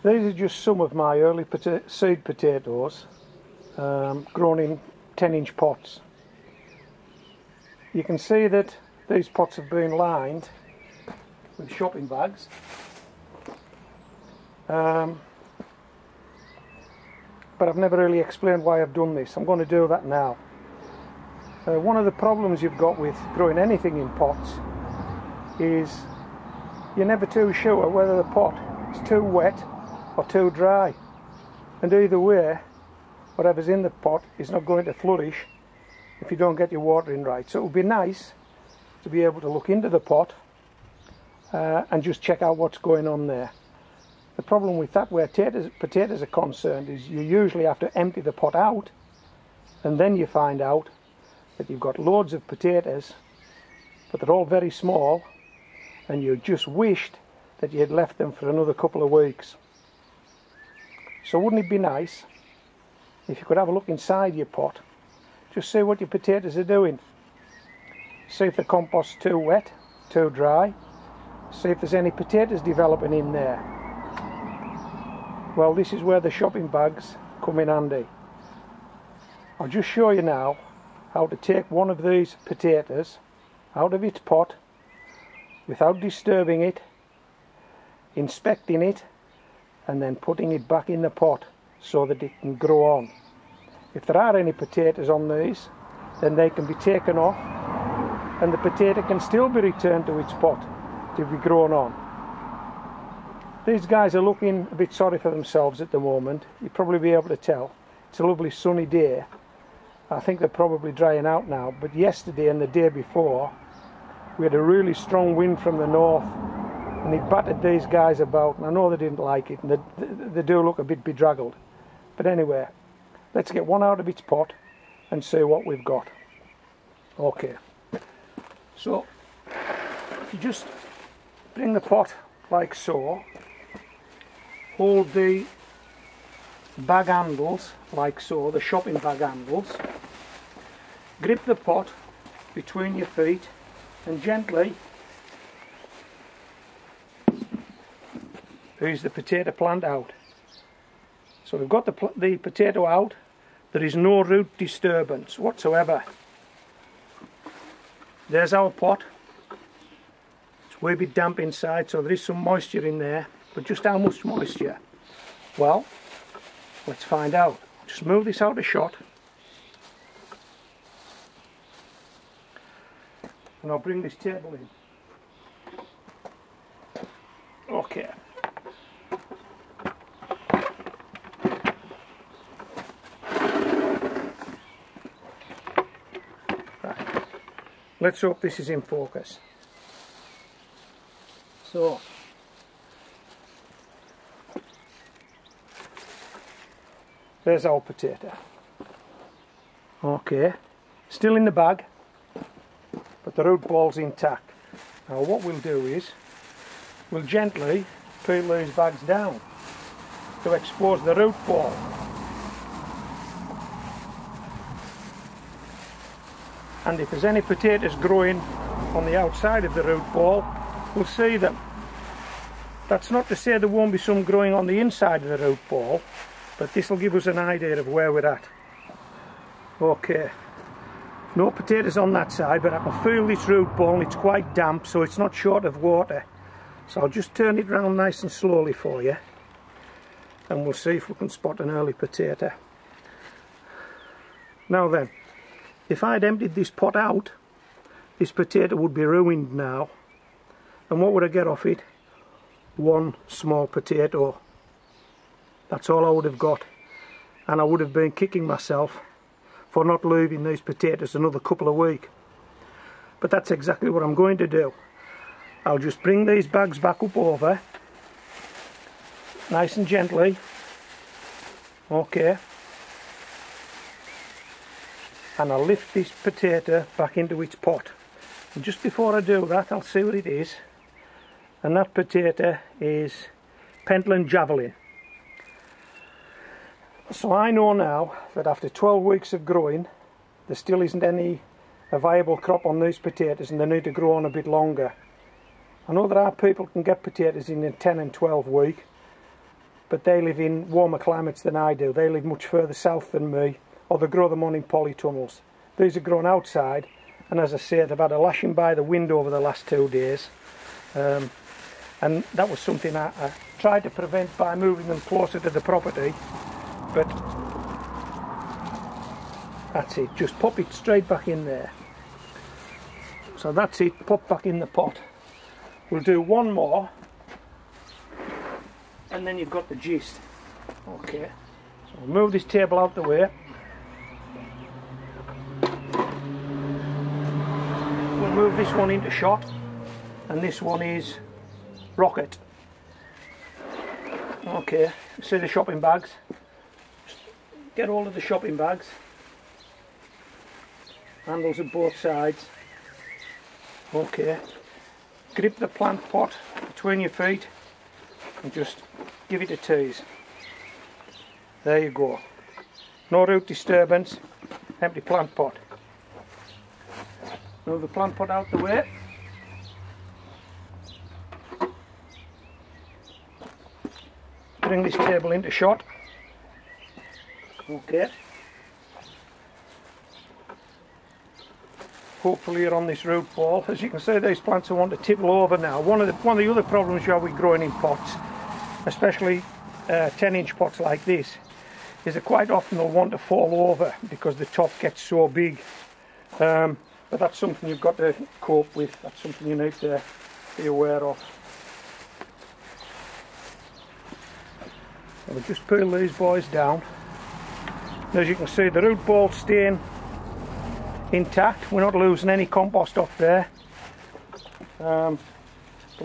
These are just some of my early seed potatoes grown in 10-inch pots. You can see that these pots have been lined with shopping bags. But I've never really explained why I've done this. I'm going to do that now. One of the problems you've got with growing anything in pots is you're never too sure whether the pot is too wet or too dry, and either way whatever's in the pot is not going to flourish if you don't get your watering right. So it would be nice to be able to look into the pot and just check out what's going on there. The problem with that, where potatoes are concerned, is you usually have to empty the pot out, and then you find out that you've got loads of potatoes, but they're all very small, and you just wished that you had left them for another couple of weeks. So wouldn't it be nice if you could have a look inside your pot, just see what your potatoes are doing, see if the compost's too wet, too dry, see if there's any potatoes developing in there. Well, this is where the shopping bags come in handy. I'll just show you now how to take one of these potatoes out of its pot without disturbing it, inspecting it, and then putting it back in the pot so that it can grow on. If there are any potatoes on these, then they can be taken off and the potato can still be returned to its pot to be grown on. These guys are looking a bit sorry for themselves at the moment. You'll probably be able to tell. It's a lovely sunny day. I think they're probably drying out now, but yesterday and the day before we had a really strong wind from the north and it battered these guys about, and I know they didn't like it, and they do look a bit bedraggled. But anyway, let's get one out of its pot and see what we've got. Okay, so you just bring the pot like so, hold the bag handles like so, the shopping bag handles, grip the pot between your feet and gently ooze the potato plant out. So we've got the potato out. There is no root disturbance whatsoever. There's our pot. It's way a bit damp inside, so there is some moisture in there, but just how much moisture? Well, let's find out. Just move this out of shot, and I'll bring this table in. Okay. Right. Let's hope this is in focus. So, there's our potato. Okay, still in the bag, but the root ball's intact. Now what we'll do is, we'll gently peel these bags down to expose the root ball. And if there's any potatoes growing on the outside of the root ball, we'll see them. That's not to say there won't be some growing on the inside of the root ball, but this will give us an idea of where we're at. Okay, no potatoes on that side, but I can feel this root ball and it's quite damp, so it's not short of water. So I'll just turn it round nice and slowly for you, and we'll see if we can spot an early potato. Now then, if I'd emptied this pot out, this potato would be ruined now. And what would I get off it? One small potato. That's all I would have got. And I would have been kicking myself for not leaving these potatoes another couple of weeks. But that's exactly what I'm going to do. I'll just bring these bags back up over, nice and gently. Okay. And I'll lift this potato back into its pot. And just before I do that, I'll see what it is. And that potato is Pentland Javelin. So I know now that after 12 weeks of growing, there still isn't any viable crop on these potatoes, and they need to grow on a bit longer. I know there are people who can get potatoes in 10 and 12 weeks, but they live in warmer climates than I do. They live much further south than me, or they grow them on in polytunnels. These are grown outside, and as I say, they've had a lashing by the wind over the last 2 days. And that was something I tried to prevent by moving them closer to the property, but that's it. Just pop it straight back in there. So that's it, pop back in the pot. We'll do one more, and then you've got the gist. Okay, so we'll move this table out the way. We'll move this one into shot, and this one is rocket. Okay, see the shopping bags? Just get hold of the shopping bags. Handles at both sides. Okay, grip the plant pot between your feet and just give it a tease. There you go. No root disturbance, empty plant pot. Move the plant pot out the way. Bring this table into shot. Okay. Hopefully you're on this root ball. As you can see, these plants are wanting to tipple over now. One of the other problems you have with growing in pots, especially 10-inch pots like this, is that quite often they'll want to fall over because the top gets so big. But that's something you've got to cope with. That's something you need to be aware of. So we'll just peel these boys down. And as you can see, the root ball's staying intact. We're not losing any compost off there. But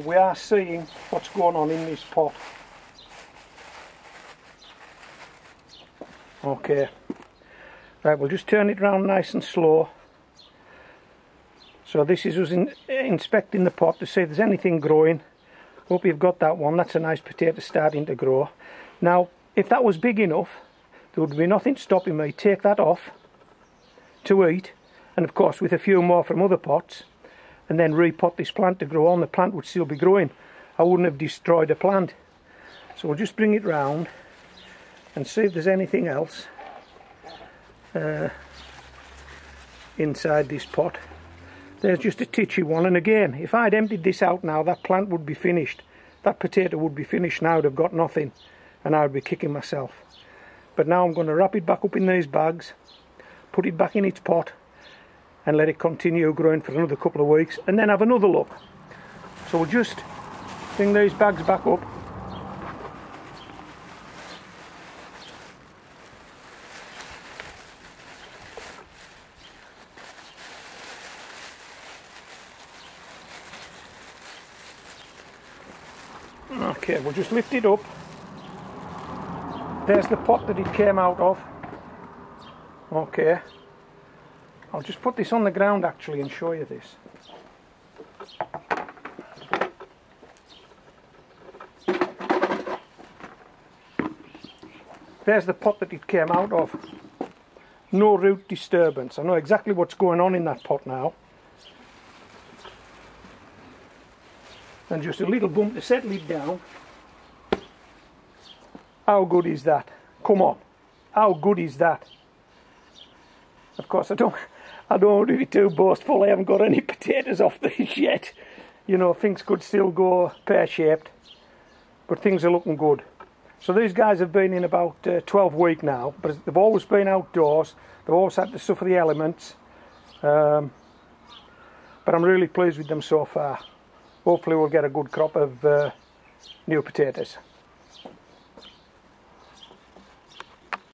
we are seeing what's going on in this pot. Okay. Right, we'll just turn it round nice and slow. So this is us inspecting the pot to see if there's anything growing. Hope you've got that one. That's a nice potato starting to grow. Now, if that was big enough, there would be nothing stopping me. Take that off to eat, and of course with a few more from other pots, and then repot this plant to grow on. The plant would still be growing. I wouldn't have destroyed the plant. So we'll just bring it round and see if there's anything else inside this pot. There's just a titchy one, and again, if I'd emptied this out now, that plant would be finished. That potato would be finished now. I'd have got nothing, and I would be kicking myself. But now I'm going to wrap it back up in these bags, put it back in its pot, and let it continue growing for another couple of weeks, and then have another look. So we'll just bring these bags back up. Okay, we'll just lift it up. There's the pot that it came out of. Okay, I'll just put this on the ground actually and show you this. There's the pot that it came out of. No root disturbance. I know exactly what's going on in that pot now. And just a little bump to settle it down. How good is that? Come on, how good is that? Of course, I don't want to be too boastful. I haven't got any potatoes off these yet. You know, things could still go pear-shaped, but things are looking good. So these guys have been in about 12 weeks now, but they've always been outdoors. They've always had to suffer the elements, but I'm really pleased with them so far. Hopefully we'll get a good crop of new potatoes.